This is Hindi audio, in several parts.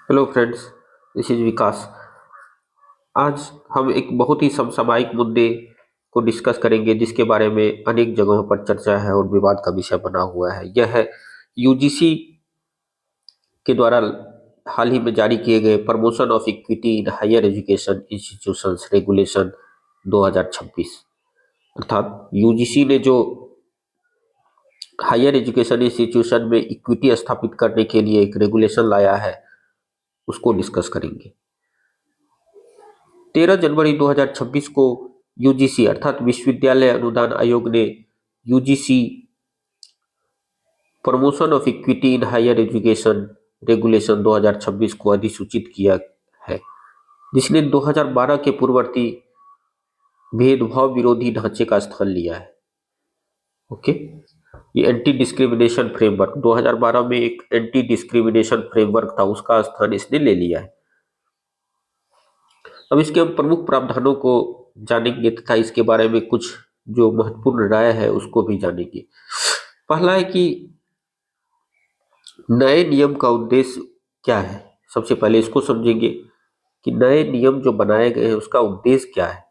हेलो फ्रेंड्स, दिस इज विकास। आज हम एक बहुत ही समसामयिक मुद्दे को डिस्कस करेंगे जिसके बारे में अनेक जगहों पर चर्चा है और विवाद का विषय बना हुआ है। यह है यूजीसी के द्वारा हाल ही में जारी किए गए promotion of equity in higher education institutions regulation 2026। अर्थात यूजीसी ने जो हायर एजुकेशन इंस्टीट्यूशन में इक्विटी स्थापित करने के लिए एक रेगुलेशन लाया है, उसको डिस्कस करेंगे। 13 जनवरी 2026 को यूजीसी अर्थात विश्वविद्यालय अनुदान आयोग ने UGC promotion of equity in higher education regulation 2026 को अधिसूचित किया है, जिसने 2012 के पूर्ववर्ती भेदभाव विरोधी ढांचे का स्थान लिया है। ओके, ये एंटी डिस्क्रिमिनेशन फ्रेमवर्क 2012 में एक एंटी डिस्क्रिमिनेशन फ्रेमवर्क था, उसका स्थान इसने ले लिया है। अब इसके हम प्रमुख प्रावधानों को जानेंगे तथा इसके बारे में कुछ जो महत्वपूर्ण राय है उसको भी जानेंगे। पहला है कि नए नियम का उद्देश्य क्या है। सबसे पहले इसको समझेंगे कि नए नियम जो बनाए गए हैं उसका उद्देश्य क्या है।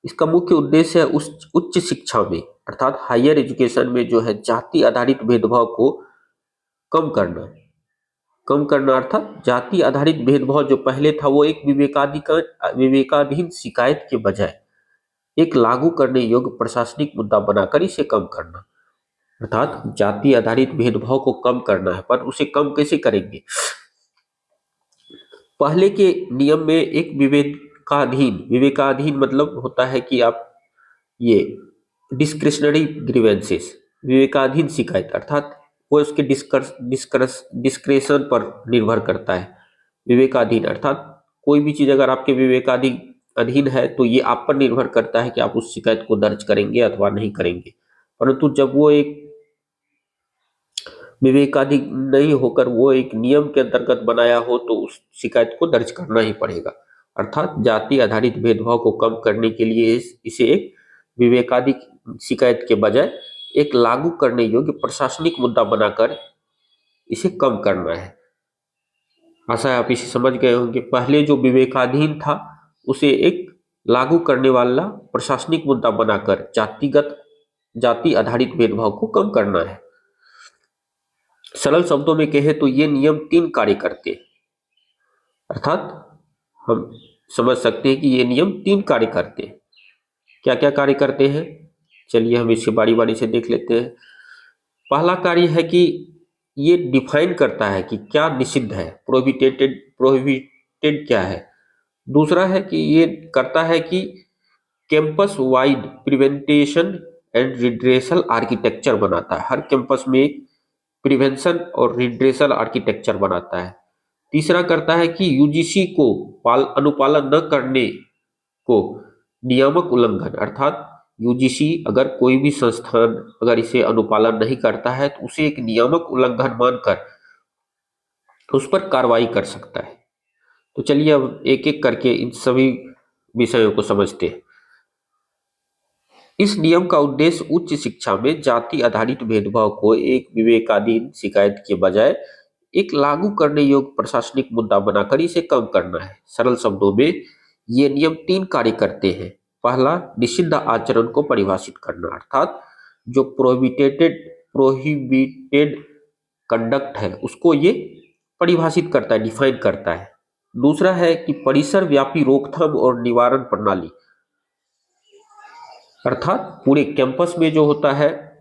इसका मुख्य उद्देश्य है उच्च शिक्षा में अर्थात हायर एजुकेशन में जो है जाति आधारित भेदभाव को कम करना। कम करना अर्थात जाति आधारित भेदभाव जो पहले था वो एक विवेकाधीन शिकायत के बजाय एक लागू करने योग्य प्रशासनिक मुद्दा बनाकर इसे कम करना। अर्थात जाति आधारित भेदभाव को कम करना है, पर उसे कम कैसे करेंगे। पहले के नियम में एक विवेकाधीन मतलब होता है कि आप ये डिस्क्रिशनरी ग्रीवेंसेस, विवेकाधीन शिकायत अर्थात वो उसके डिस्क्रेशन पर निर्भर करता है। विवेकाधीन अर्थात कोई भी चीज अगर आपके विवेकाधीन अधीन है तो ये आप पर निर्भर करता है कि आप उस शिकायत को दर्ज करेंगे अथवा नहीं करेंगे। परंतु जब वो एक विवेकाधीन नहीं होकर वो एक नियम के अंतर्गत बनाया हो तो उस शिकायत को दर्ज करना ही पड़ेगा। अर्थात जाति आधारित भेदभाव को कम करने के लिए इसे एक विवेकाधीन शिकायत के बजाय एक लागू करने योग्य प्रशासनिक मुद्दा बनाकर इसे कम करना है। आशा है आप इसे समझ गए होंगे। पहले जो विवेकाधीन था उसे एक लागू करने वाला प्रशासनिक मुद्दा बनाकर जाति आधारित भेदभाव को कम करना है। सरल शब्दों में कहे तो ये नियम 3 कार्य करते हैं। अर्थात हम समझ सकते हैं कि ये नियम 3 कार्य करते हैं। क्या क्या कार्य करते हैं, चलिए हम इसे बारी बारी से देख लेते हैं। पहला कार्य है कि ये डिफाइन करता है कि क्या निषिद्ध है, प्रोहिबिटेड क्या है। दूसरा है कि ये करता है कि campus wide prevention and redressal architecture बनाता है। हर कैंपस में एक प्रिवेंशन और रिड्रेसल आर्किटेक्चर बनाता है। तीसरा करता है कि यूजीसी को अनुपालन न करने को नियामक उल्लंघन अर्थात यूजीसी अगर कोई भी संस्थान अगर इसे अनुपालन नहीं करता है तो उसे एक नियामक उल्लंघन मानकर उस पर कार्रवाई कर सकता है। तो चलिए अब एक एक करके इन सभी विषयों को समझते हैं। इस नियम का उद्देश्य उच्च शिक्षा में जाति आधारित भेदभाव को एक विवेकाधीन शिकायत के बजाय एक लागू करने योग्य प्रशासनिक मुद्दा बनाकर इसे कम करना है। सरल शब्दों में ये नियम 3 कार्य करते हैं। पहला, निषिद्ध आचरण को परिभाषित करना अर्थात जो प्रोहिबिटेड कंडक्ट है उसको ये परिभाषित करता है, डिफाइन करता है। दूसरा है कि परिसर व्यापी रोकथाम और निवारण प्रणाली अर्थात पूरे कैंपस में जो होता है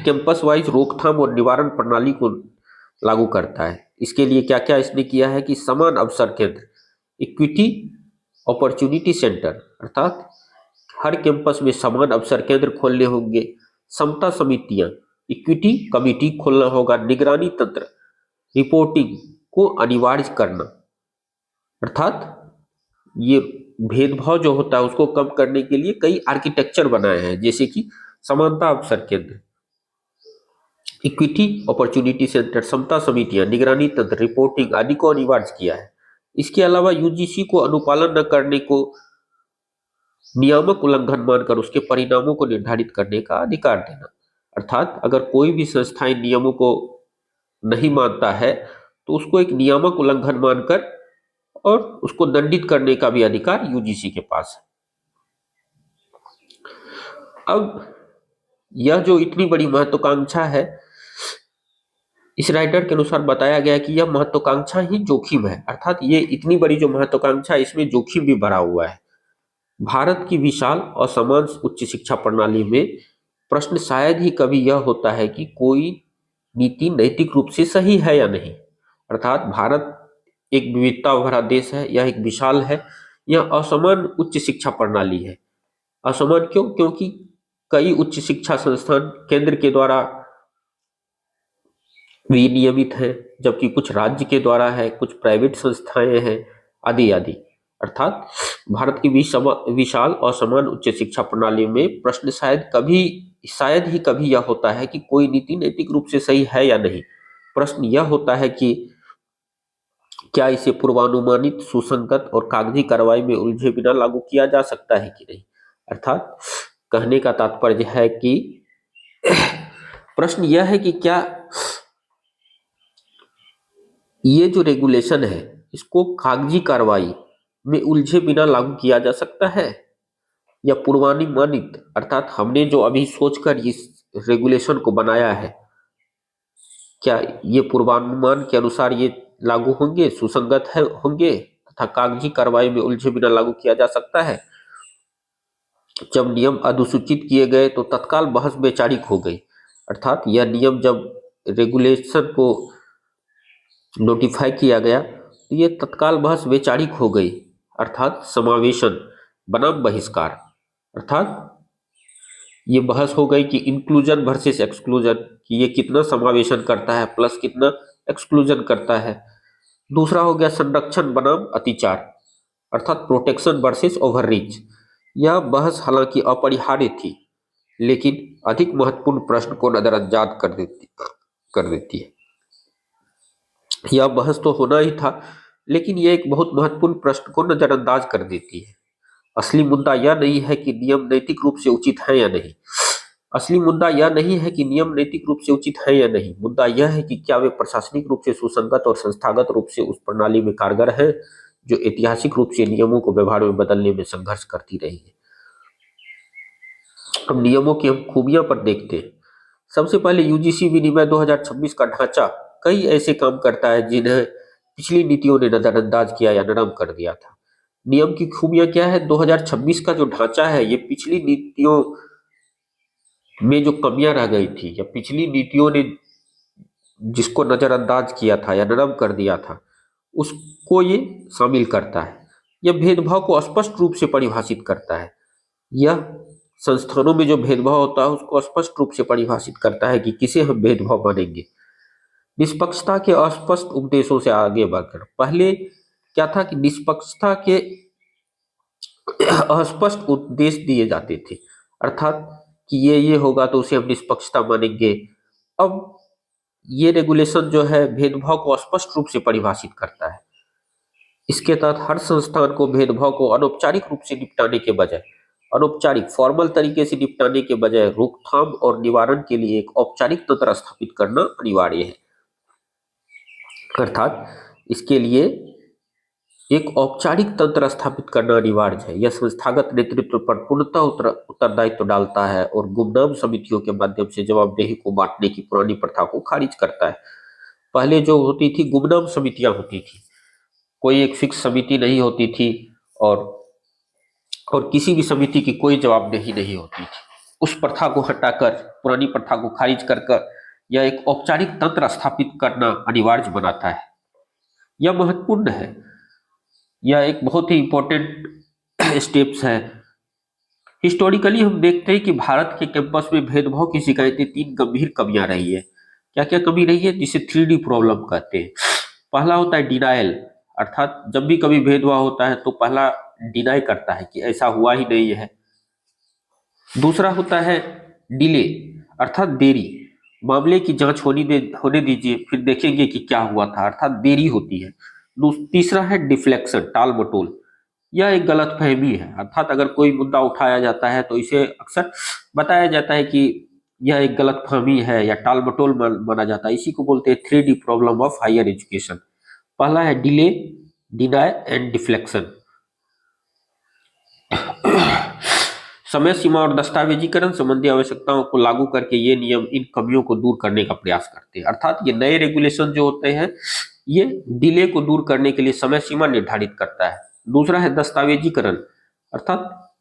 कैंपस वाइज रोकथाम और निवारण प्रणाली को लागू करता है। इसके लिए क्या क्या इसने किया है कि समान अवसर केंद्र, इक्विटी अपॉर्चुनिटी सेंटर अर्थात हर कैंपस में समान अवसर केंद्र खोलने होंगे। समता समितियां, इक्विटी कमिटी खोलना होगा। निगरानी तंत्र, रिपोर्टिंग को अनिवार्य करना अर्थात ये भेदभाव जो होता है उसको कम करने के लिए कई आर्किटेक्चर बनाए हैं, जैसे कि समानता अवसर केंद्र, इक्विटी अपॉर्चुनिटी सेंटर, समता समितियां, निगरानी तंत्र, रिपोर्टिंग आदि को अनिवार्य किया है। इसके अलावा यूजीसी को अनुपालन न करने को नियामक उल्लंघन मानकर उसके परिणामों को निर्धारित करने का अधिकार देना। अर्थात अगर कोई भी संस्था इन नियमों को नहीं मानता है तो उसको एक नियामक उल्लंघन मानकर और उसको दंडित करने का भी अधिकार यूजीसी के पास है। अब यह जो इतनी बड़ी महत्वाकांक्षा है, इस राइटर के अनुसार बताया गया है कि यह महत्वाकांक्षा ही जोखिम है, अर्थात ये इतनी बड़ी जो महत्वाकांक्षा है इसमें जोखिम भी भरा हुआ है। भारत की विशाल और समान उच्च शिक्षा प्रणाली में प्रश्न शायद ही कभी यह होता है कि कोई नीति नैतिक रूप से सही है या नहीं। अर्थात भारत एक विविधता भरा देश है, यह एक विशाल है, यह असमान उच्च शिक्षा प्रणाली है। असमान क्यों? क्योंकि कई उच्च शिक्षा संस्थान केंद्र के द्वारा विनियमित है, जबकि कुछ राज्य के द्वारा है, कुछ प्राइवेट संस्थाएं हैं, आदि आदि। अर्थात भारत की विशाल और समान उच्च शिक्षा प्रणाली में प्रश्न शायद ही कभी यह होता है कि कोई नीति नैतिक रूप से सही है या नहीं। प्रश्न यह होता है कि क्या इसे पूर्वानुमानित, सुसंगत और कागजी कार्रवाई में उलझे बिना लागू किया जा सकता है कि नहीं। अर्थात कहने का तात्पर्य है कि प्रश्न यह है कि क्या ये जो रेगुलेशन है इसको कागजी कार्रवाई में उलझे बिना लागू किया जा सकता है, या पूर्वानुमानित, अर्थात हमने जो अभी सोचकर इस रेगुलेशन को बनाया है, क्या ये पूर्वानुमान के अनुसार ये लागू होंगे, सुसंगत है होंगे तथा कागजी कार्रवाई में उलझे बिना लागू किया जा सकता है। जब नियम अधिसूचित किए गए तो तत्काल बहस वैचारिक हो गई। अर्थात यह नियम जब रेगुलेशन को नोटिफाई किया गया तो ये तत्काल बहस वैचारिक हो गई, अर्थात समावेशन बनाम बहिष्कार। अर्थात ये बहस हो गई कि इंक्लूजन वर्सेस एक्सक्लूजन, कि ये कितना समावेशन करता है प्लस कितना एक्सक्लूजन करता है। दूसरा हो गया संरक्षण बनाम अतिचार, अर्थात प्रोटेक्शन वर्सेस ओवररीच। यह बहस हालांकि अपरिहार्य थी, लेकिन अधिक महत्वपूर्ण प्रश्न को नजरअंदाज कर देती है। यह बहस तो होना ही था, लेकिन यह एक बहुत महत्वपूर्ण प्रश्न को नजरअंदाज कर देती है। असली मुद्दा यह नहीं है कि नियम नैतिक रूप से उचित है या नहीं। असली मुद्दा यह नहीं है कि नियम नैतिक रूप से उचित है या नहीं। मुद्दा यह है कि क्या वे प्रशासनिक रूप से सुसंगत और संस्थागत रूप से उस प्रणाली में कारगर हैं जो ऐतिहासिक रूप से नियमों को व्यवहार में बदलने में संघर्ष करती रही है। अब नियमों की हम खूबियां पर देखते हैं। सबसे पहले यूजीसी विनिमय 2026 का ढांचा कई ऐसे काम करता है जिन्हें पिछली नीतियों ने नजरअंदाज किया या नरम कर दिया था। नियम की खूबियां क्या है? 2026 का जो ढांचा है ये पिछली नीतियों में जो कमियां रह गई थी या पिछली नीतियों ने जिसको नजरअंदाज किया था या नरम कर दिया था, उसको ये शामिल करता है। यह भेदभाव को स्पष्ट रूप से परिभाषित करता है। यह संस्थानों में जो भेदभाव होता है उसको स्पष्ट रूप से परिभाषित करता है कि किसे हम भेदभाव मानेंगे। निष्पक्षता के अस्पष्ट उपदेशों से आगे बढ़कर, पहले क्या था कि निष्पक्षता के अस्पष्ट उपदेश दिए जाते थे, अर्थात कि ये होगा तो उसे हम निष्पक्षता मानेंगे। अब ये रेगुलेशन जो है भेदभाव को स्पष्ट रूप से परिभाषित करता है। इसके तहत हर संस्थान को भेदभाव को अनौपचारिक रूप से निपटाने के बजाय, अनौपचारिक फॉर्मल तरीके से निपटाने के बजाय रोकथाम और निवारण के लिए एक औपचारिक तंत्र स्थापित करना अनिवार्य है। अर्थात इसके लिए एक औपचारिक तंत्र स्थापित करना अनिवार्य है। यह संस्थागत नेतृत्व पर पूर्णतः उत्तरदायित्व डालता है और गुमनाम समितियों के माध्यम से जवाबदेही को बांटने की पुरानी प्रथा को खारिज करता है। पहले जो होती थी गुमनाम समितियां होती थी, कोई एक फिक्स समिति नहीं होती थी और किसी भी समिति की कोई जवाबदेही नहीं होती थी। उस प्रथा को हटाकर, पुरानी प्रथा को खारिज कर यह एक औपचारिक तंत्र स्थापित करना अनिवार्य बनाता है। यह महत्वपूर्ण है, यह एक बहुत ही इंपॉर्टेंट स्टेप्स है। हिस्टोरिकली हम देखते हैं कि भारत के कैंपस में भेदभाव की शिकायतें 3 गंभीर कमियां रही है। क्या क्या कमी रही है? जिसे 3D प्रॉब्लम कहते हैं। पहला होता है डिनायल, अर्थात जब भी कभी भेदभाव होता है तो पहला डिनाई करता है कि ऐसा हुआ ही नहीं है। दूसरा होता है डिले, अर्थात देरी, मामले की जांच होने दीजिए फिर देखेंगे कि क्या हुआ था, अर्थात देरी होती है। तीसरा है डिफ्लेक्शन, टाल मटोल। यह एक गलतफहमी है, अर्थात अगर कोई मुद्दा उठाया जाता है तो इसे अक्सर बताया जाता है कि यह एक गलतफहमी है या टालमटोल माना जाता है। इसी को बोलते हैं 3D problem of higher education. पहला है डिले, डिनाय एंड डिफ्लेक्शन। समय सीमा और दस्तावेजीकरण संबंधी आवश्यकताओं को लागू करके ये नियम इन कमियों को दूर करने का प्रयास करते हैं। अर्थात ये नए रेगुलेशन जो होते हैं ये डिले को दूर करने के लिए समय सीमा निर्धारित करता है। दूसरा है दस्तावेजीकरण, अर्थात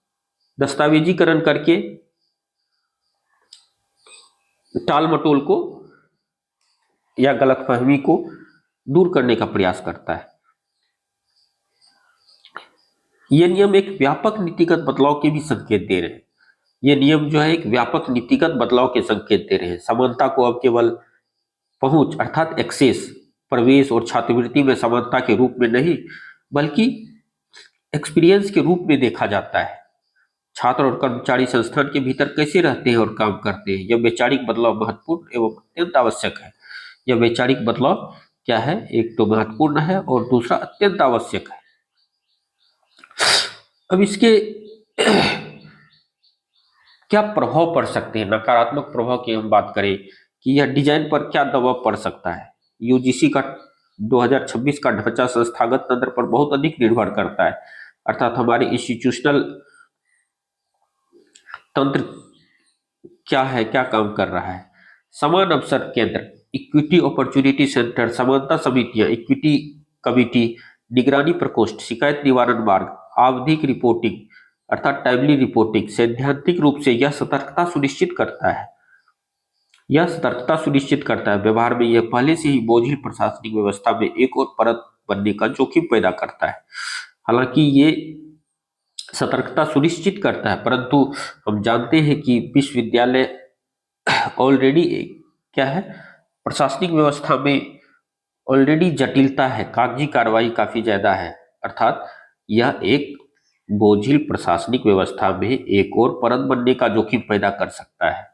दस्तावेजीकरण करके टाल मटोल को या गलतफहमी को दूर करने का प्रयास करता है। ये नियम एक व्यापक नीतिगत बदलाव के भी संकेत दे रहे हैं। ये नियम जो है एक व्यापक नीतिगत बदलाव के संकेत दे रहे हैं। समानता को अब केवल पहुंच अर्थात एक्सेस, प्रवेश और छात्रवृत्ति में समानता के रूप में नहीं बल्कि एक्सपीरियंस के रूप में देखा जाता है। छात्र और कर्मचारी संस्थान के भीतर कैसे रहते हैं और काम करते हैं, यह वैचारिक बदलाव महत्वपूर्ण एवं अत्यंत आवश्यक है। यह वैचारिक बदलाव क्या है, एक तो महत्वपूर्ण है और दूसरा अत्यंत आवश्यक है। अब इसके क्या प्रभाव पड़ सकते हैं, नकारात्मक प्रभाव की हम बात करें कि यह डिजाइन पर क्या दबाव पड़ सकता है। यूजीसी का 2026 का ढांचा संस्थागत तंत्र पर बहुत अधिक निर्भर करता है, अर्थात हमारे इंस्टीट्यूशनल तंत्र क्या है, क्या काम कर रहा है। समान अवसर केंद्र, इक्विटी अपॉर्चुनिटी सेंटर, समानता समितियां, इक्विटी कमिटी, निगरानी प्रकोष्ठ, शिकायत निवारण मार्ग, आवधिक रिपोर्टिंग अर्थात टाइमली रिपोर्टिंग, सैद्धांतिक रूप से यह सतर्कता सुनिश्चित करता है। यह सतर्कता सुनिश्चित करता है। व्यवहार में यह पहले से ही बोझिल प्रशासनिक व्यवस्था में एक और परत बनने का जोखिम पैदा करता है। हालांकि ये सतर्कता सुनिश्चित करता है, परंतु हम जानते हैं कि विश्वविद्यालय ऑलरेडी क्या है, प्रशासनिक व्यवस्था में ऑलरेडी जटिलता है, कागजी कार्रवाई काफी ज्यादा है, अर्थात यह एक बोझिल प्रशासनिक व्यवस्था में एक और परत बनने का जोखिम पैदा कर सकता है।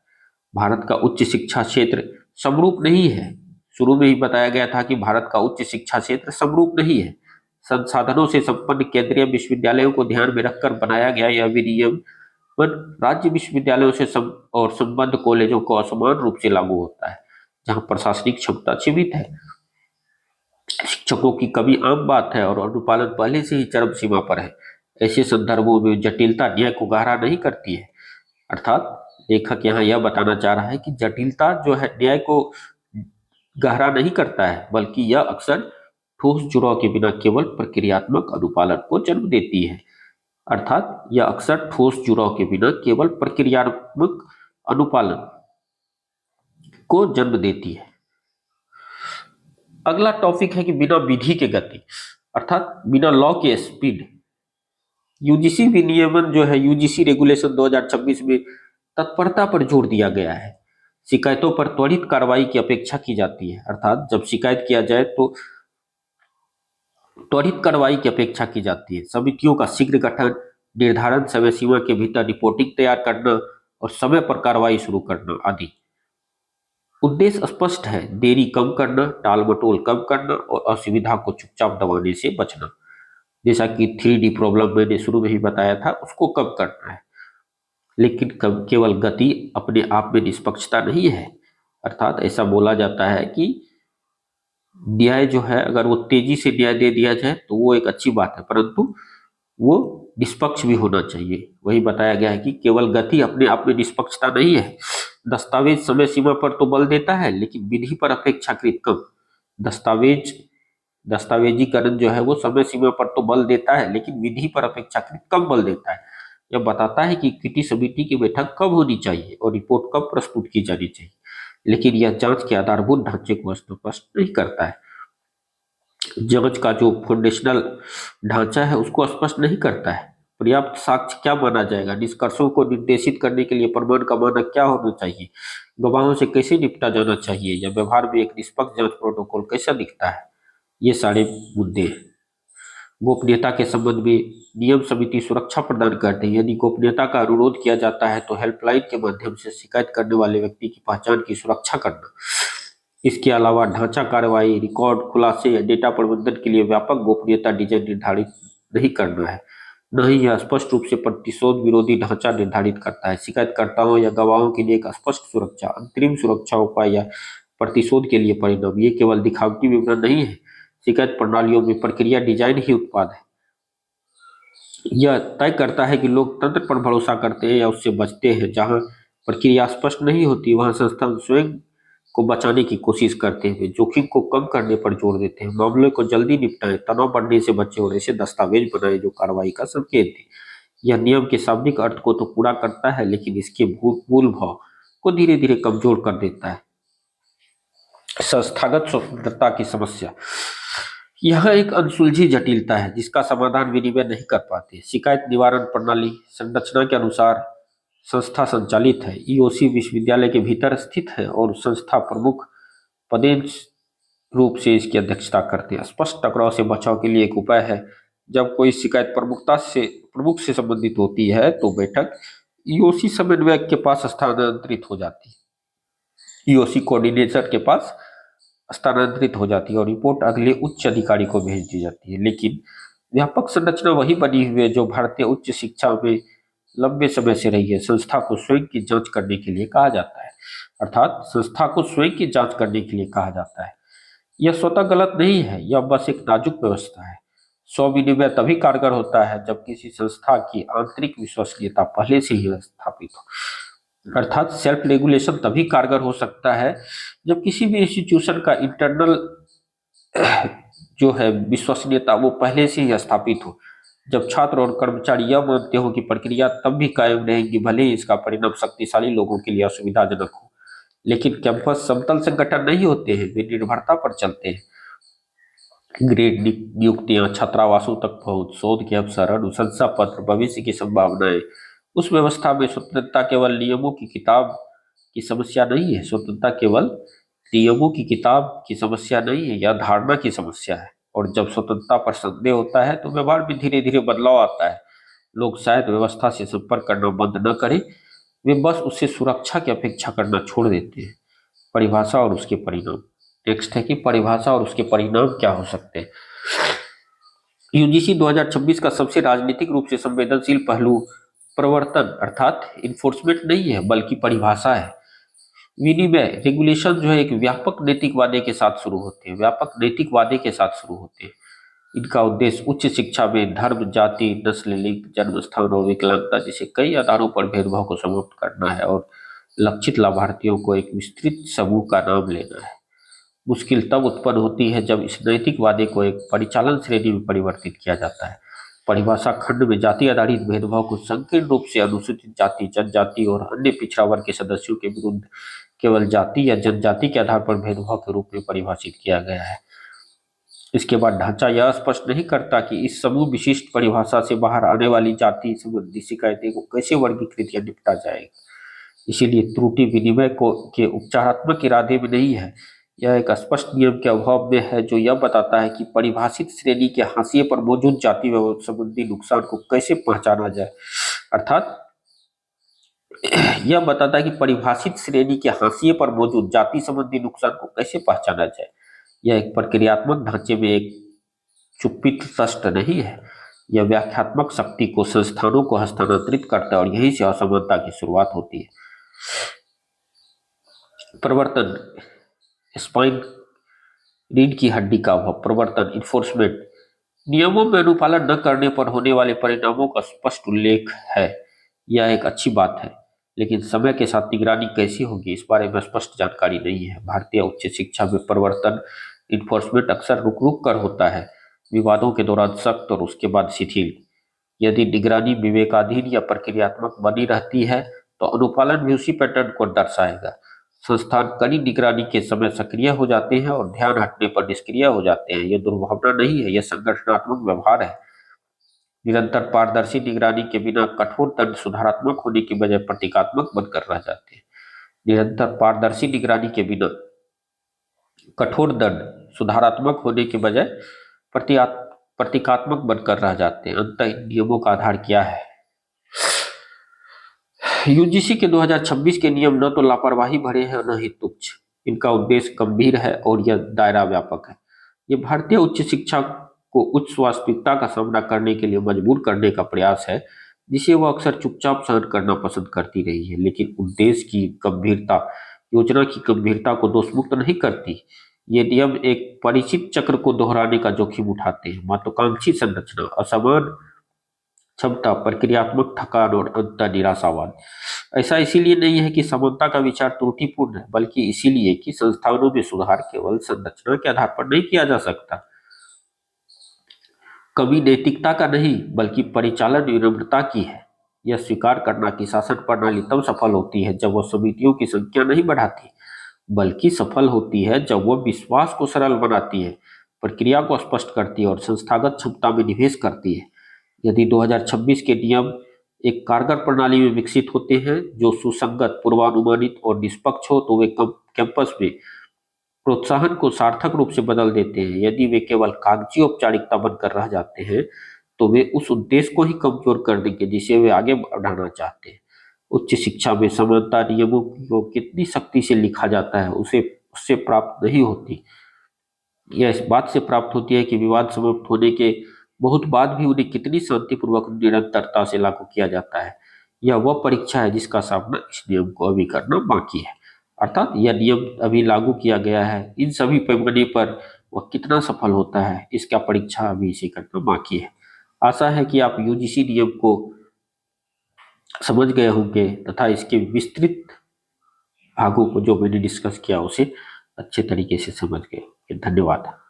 भारत का उच्च शिक्षा क्षेत्र समरूप नहीं है। शुरू में ही बताया गया था कि भारत का उच्च शिक्षा क्षेत्र समरूप नहीं है। संसाधनों से संपन्न केंद्रीय विश्वविद्यालयों को ध्यान में रखकर बनाया गया यह विनियम राज्य विश्वविद्यालयों से और संबद्ध कॉलेजों को असमान रूप से लागू होता है, जहां प्रशासनिक क्षमता सीमित है। शिक्षकों की कमी आम बात है और अनुपालन पहले से ही चरम सीमा पर है। ऐसे संदर्भों में जटिलता न्याय को गहरा नहीं करती है। अर्थात लेखक यहाँ यह बताना चाह रहा है कि जटिलता जो है न्याय को गहरा नहीं करता है, बल्कि यह अक्सर ठोस जुड़ाव के बिना केवल प्रक्रियात्मक अनुपालन को जन्म देती है। अर्थात यह अक्सर ठोस जुड़ाव के बिना केवल प्रक्रियात्मक अनुपालन को जन्म देती है। अगला टॉपिक है कि बिना विधि के गति, अर्थात बिना लॉ के स्पीड। यूजीसी विनियमन जो है, यूजीसी रेगुलेशन 2026 में तत्परता पर जोर दिया गया है। शिकायतों पर त्वरित कार्रवाई की अपेक्षा की जाती है, अर्थात जब शिकायत किया जाए तो त्वरित कार्रवाई की अपेक्षा की जाती है। समितियों का शीघ्र गठन, निर्धारित समय सीमा के भीतर रिपोर्टिंग तैयार करना और समय पर कार्रवाई शुरू करना आदि। उद्देश्य स्पष्ट है, देरी कम करना, टालमटोल कम करना और असुविधा को चुपचाप दबाने से बचना। जैसा कि 3D प्रॉब्लम मैंने शुरू में ही बताया था, उसको कम करना है। लेकिन केवल गति अपने आप में निष्पक्षता नहीं है। अर्थात ऐसा बोला जाता है कि न्याय जो है अगर वो तेजी से न्याय दे दिया जाए तो वो एक अच्छी बात है, परंतु वो निष्पक्ष भी होना चाहिए। वही बताया गया है कि केवल गति अपने आप में निष्पक्षता नहीं है। दस्तावेज समय सीमा पर तो बल देता है, लेकिन विधि पर अपेक्षाकृत कम। दस्तावेजीकरण जो है वो समय सीमा पर तो बल देता है, लेकिन विधि पर अपेक्षाकृत कम बल देता है। यह बताता है कि इक्विटी समिति की बैठक कब होनी चाहिए और रिपोर्ट कब प्रस्तुत की जानी चाहिए, लेकिन यह जांच के आधारभूत ढांचे को स्पष्ट नहीं करता है। जांच का जो फाउंडेशनल ढांचा है उसको स्पष्ट नहीं करता है। पर्याप्त साक्ष्य क्या माना जाएगा, निष्कर्षों को निर्देशित करने के लिए प्रमाण का मानक क्या होना चाहिए, गवाहों से कैसे निपटा जाना चाहिए, या व्यवहार में एक निष्पक्ष जांच प्रोटोकॉल कैसा दिखता है, ये सारे मुद्दे हैं। गोपनीयता के संबंध में नियम समिति सुरक्षा प्रदान करते हैं। यदि गोपनीयता का अनुरोध किया जाता है तो हेल्पलाइन के माध्यम से शिकायत करने वाले व्यक्ति की पहचान की सुरक्षा करना। इसके अलावा ढांचा कार्रवाई, रिकॉर्ड खुलासे या डेटा प्रबंधन के लिए व्यापक गोपनीयता डिजाइन निर्धारित नहीं करना है। न ही यह स्पष्ट रूप से प्रतिशोध विरोधी ढांचा निर्धारित करता है। शिकायतकर्ताओं या गवाहों के लिए एक स्पष्ट सुरक्षा, अंतरिम सुरक्षा उपाय या प्रतिशोध के लिए परिणाम, ये केवल दिखावटी विवरण नहीं है। शिकायत प्रणालियों में प्रक्रिया डिजाइन ही उत्पाद है। यह तय करता है कि लोग तंत्र पर भरोसा करते हैं या उससे बचते हैं। जहां प्रक्रिया स्पष्ट नहीं होती, वहां संस्थान स्वयं को बचाने की कोशिश करते हैं, जोखिम को कम करने पर जोर देते हैं, मामले को जल्दी निपटाएं, तनाव बढ़ने से बचे और ऐसे दस्तावेज बनाए जो कार्रवाई का संकेत दे। यह नियम के शाब्दिक अर्थ को तो पूरा करता है, लेकिन इसके मूल भाव को धीरे धीरे कमजोर कर देता है। संस्थागत स्वतंत्रता की समस्या यह एक अनसुलझी जटिलता है जिसका समाधान विनिमय नहीं कर पाते। शिकायत निवारण प्रणाली संरचना के अनुसार संस्था संचालित है। ईओसी विश्वविद्यालय के भीतर स्थित है और संस्था प्रमुख पदेश रूप से इसकी अध्यक्षता करते हैं। स्पष्ट टकराव से बचाव के लिए एक उपाय है, जब कोई शिकायत प्रमुख से संबंधित होती है तो बैठक ईओसी समन्वयक के पास स्थानांतरित हो जाती है। ईओसी कोऑर्डिनेटर के पास स्थानांतरित हो जाती है और रिपोर्ट अगले उच्च अधिकारी को भेज दी जाती है। लेकिन व्यापक संरचना वही बनी हुई है जो भारतीय उच्च शिक्षा में लंबे समय से रही है। संस्था को स्वयं की जांच करने के लिए कहा जाता है, अर्थात संस्था को स्वयं की जांच करने के लिए कहा जाता है। यह स्वतः गलत नहीं है, यह बस एक नाजुक व्यवस्था है। स्व विनिमय तभी कारगर होता है जब किसी संस्था की आंतरिक विश्वसनीयता पहले से ही स्थापित हो, अर्थात सेल्फ रेगुलेशन तभी कारगर हो सकता है जब किसी भी इंस्टीट्यूशन का इंटरनल जो है विश्वसनीयता वो पहले से ही स्थापित हो। जब छात्र और कर्मचारी यह मानते हो कि प्रक्रिया तब भी कायम रहेगी भले ही इसका परिणाम शक्तिशाली लोगों के लिए असुविधाजनक हो। लेकिन कैंपस समतल संगठन नहीं होते हैं, वे निर्भरता पर चलते हैं। ग्रेड नियुक्तियां, छात्रावासों तक पहुंच, शोध के अवसर, अनुशंसा पत्र, भविष्य की संभावनाएं। उस व्यवस्था में स्वतंत्रता केवल नियमों की किताब की समस्या नहीं है। स्वतंत्रता केवल नियमों की किताब की समस्या नहीं है, यह धारणा की समस्या है। और जब स्वतंत्रता पर संदेह होता है तो व्यवहार में धीरे धीरे बदलाव आता है। लोग शायद व्यवस्था से संपर्क करना बंद न करें, वे बस उससे सुरक्षा की अपेक्षा करना छोड़ देते हैं। परिभाषा और उसके परिणाम। नेक्स्ट है कि परिभाषा और उसके परिणाम क्या हो सकते हैं। यूजीसी 2026 का सबसे राजनीतिक रूप से संवेदनशील पहलू प्रवर्तन अर्थात इन्फोर्समेंट नहीं है, बल्कि परिभाषा है। विनिमय रेगुलेशन जो है एक व्यापक नैतिक वादे के साथ शुरू होते हैं, व्यापक नैतिक वादे के साथ शुरू होते हैं। इनका उद्देश्य उच्च शिक्षा में धर्म, जाति, नस्ल, लिंग, जन्म स्थान और विकलांगता जैसे कई आधारों पर भेदभाव को समाप्त करना है और लक्षित लाभार्थियों को एक विस्तृत समूह का नाम लेना है। मुश्किल तब उत्पन्न होती है जब इस नैतिक वादे को एक परिचालन श्रेणी में परिवर्तित किया जाता है। परिभाषा खंड में जाति आधारित भेदभाव को संकीर्ण रूप से अनुसूचित जाति, जनजाति और अन्य पिछड़ा वर्ग के सदस्यों के विरुद्ध केवल जाति या जनजाति के आधार पर भेदभाव के रूप में परिभाषित किया गया है। इसके बाद ढांचा यह स्पष्ट नहीं करता कि इस समूह विशिष्ट परिभाषा से बाहर आने वाली जाति संबंधी शिकायतें को कैसे वर्गीकृत या निपटा जाएगा। इसीलिए त्रुटि विनिमय को के उपचारात्मक इरादे में नहीं है, यह एक स्पष्ट नियम के अभाव में है जो यह बताता है कि परिभाषित श्रेणी के हाशिए पर मौजूद जाति संबंधी नुकसान को कैसे पहचाना जाए। अर्थात यह बताता है कि परिभाषित श्रेणी के हाशिए पर मौजूद जाति संबंधी नुकसान को कैसे पहचाना जाए। यह एक प्रक्रियात्मक ढांचे में एक चुप्पी तस्ट नहीं है, यह व्याख्यात्मक शक्ति को संस्थानों को हस्तांतरित करता है और यहीं से असमानता की शुरुआत होती है। प्रवर्तन, स्पाइन रीढ़ की हड्डी का अभाव। प्रवर्तन इन्फोर्समेंट, नियमों में अनुपालन न करने पर होने वाले परिणामों का स्पष्ट उल्लेख है। यह एक अच्छी बात है, लेकिन समय के साथ निगरानी कैसी होगी इस बारे में स्पष्ट जानकारी नहीं है। भारतीय उच्च शिक्षा में प्रवर्तन इन्फोर्समेंट अक्सर रुक रुक कर होता है, विवादों के दौरान सख्त और उसके बाद शिथिल। यदि निगरानी विवेकाधीन या प्रक्रियात्मक बनी रहती है तो अनुपालन भी उसी पैटर्न को दर्शाएगा। संस्थान कड़ी निगरानी के समय सक्रिय हो जाते हैं और ध्यान हटने पर निष्क्रिय हो जाते हैं। यह दुर्भावना नहीं है, यह संगठनात्मक व्यवहार है। निरंतर पारदर्शी निगरानी के बिना कठोर दंड सुधारात्मक होने की बजाय प्रतीकात्मक बनकर रह जाते हैं। निरंतर पारदर्शी निगरानी के बिना कठोर दंड सुधारात्मक होने के बजाय प्रतीकात्मक बनकर रह जाते हैं। अंततः इन नियमों का आधार क्या है। यूजीसी के 2026 के नियम न तो लापरवाही भरे हैं न ही तुच्छ। इनका उद्देश्य गंभीर है और यह दायरा व्यापक है। ये भारतीय उच्च शिक्षा को उच्च वास्तविकता का सामना करने के लिए मजबूर करने का प्रयास है, जिसे वह अक्सर चुपचाप सहन करना पसंद करती रही है। लेकिन उद्देश्य की गंभीरता योजना की गंभीरता को दोषमुक्त नहीं करती। ये नियम एक परिचित चक्र को दोहराने का जोखिम उठाते हैं: महत्वाकांक्षी संरचना, असमान क्षमता, प्रक्रियात्मक थकान और अंततः निराशावाद। ऐसा इसीलिए नहीं है कि समानता का विचार त्रुटिपूर्ण है, बल्कि इसीलिए कि संस्थानों में सुधार केवल संरचना के आधार पर नहीं किया जा सकता। कमी नैतिकता का नहीं, बल्कि परिचालन विनम्रता की है। यह स्वीकार करना कि शासन प्रणाली तब सफल होती है जब वह समितियों की संख्या नहीं बढ़ाती, बल्कि सफल होती है जब वह विश्वास को सरल बनाती है, प्रक्रिया को स्पष्ट करती है और संस्थागत क्षमता में निवेश करती है। यदि 2026 के नियम एक कारगर प्रणाली में विकसित होते हैं जो सुसंगत, पूर्वानुमानित और निष्पक्ष हो, तो वे कैंपस में प्रोत्साहन को सार्थक रूप से बदल देते हैं। यदि वे केवल कागजी औपचारिकता बनकर रह जाते हैं, तो वे उस उद्देश्य को ही कमजोर कर देंगे जिसे वे आगे बढ़ाना चाहते हैं। उच्च शिक्षा में समानता नियमों को कितनी सख्ती से लिखा जाता है, उसे उससे प्राप्त नहीं होती। यह इस बात से प्राप्त होती है कि विवाद समाप्त होने के बहुत बाद भी उन्हें कितनी शांतिपूर्वक निरंतरता से लागू किया जाता है। यह वह परीक्षा है जिसका सामना इस नियम को अभी करना बाकी है। अर्थात यह नियम अभी लागू किया गया है, इन सभी पैमाने पर वह कितना सफल होता है, इसका परीक्षा अभी इसे करना बाकी है। आशा है कि आप यूजीसी नियम को समझ गए होंगे तथा इसके विस्तृत भागों को जो मैंने डिस्कस किया उसे अच्छे तरीके से समझ गए। धन्यवाद।